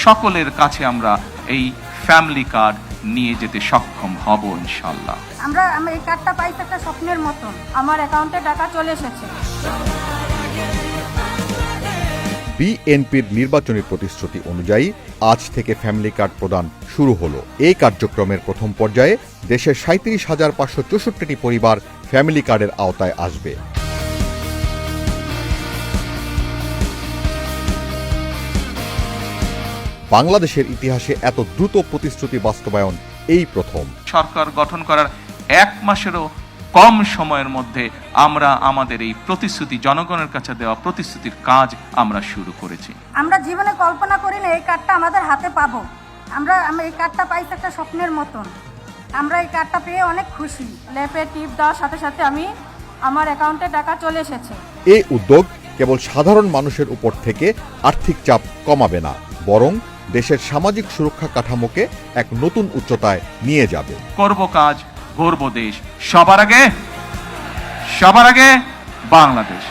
সকলের কাছে আমরা এই ফ্যামিলি কার্ড নিয়ে যেতে সক্ষম হব ইনশাআল্লাহ। আমি এই কার্ডটা পাইছি একটা স্বপ্নের মতন, আমার অ্যাকাউন্টে টাকা চলে এসেছে। বিএনপির নির্বাচনী প্রতিশ্রুতি অনুযায়ী আজ থেকে ফ্যামিলি কার্ড প্রদান শুরু হলো। এই কার্যক্রমের প্রথম পর্যায়ে দেশের 37,564টি পরিবার ফ্যামিলি কার্ডের আওতায় আসবে। বাংলাদেশের ইতিহাসে এত দ্রুত প্রতিশ্রুতি বাস্তবায়ন এই প্রথম। সরকার গঠন করার 1 মাসেরও কম সময়ের মধ্যে আমরা আমাদের এই প্রতিশ্রুতি, জনগণের কাছে দেওয়া প্রতিশ্রুতির কাজ আমরা শুরু করেছি। আমরা জীবনে কল্পনা করি না এই কার্ডটা আমাদের হাতে পাবো। আমি এই কার্ডটা পাইছি একটা স্বপ্নের মতন। আমরা এই কার্ডটা পেয়ে অনেক খুশি। ল্যাপে টিপ দেওয়ার সাথে সাথে আমার অ্যাকাউন্টে টাকা চলে এসেছে। এই উদ্যোগ কেবল সাধারণ মানুষের উপর থেকে আর্থিক চাপ কমাবে না, বরং দেশের সামাজিক সুরক্ষা কাঠামোকে এক নতুন উচ্চতায় নিয়ে যাবে। করব কাজ, গর্ব দেশ, সবার আগে বাংলাদেশ।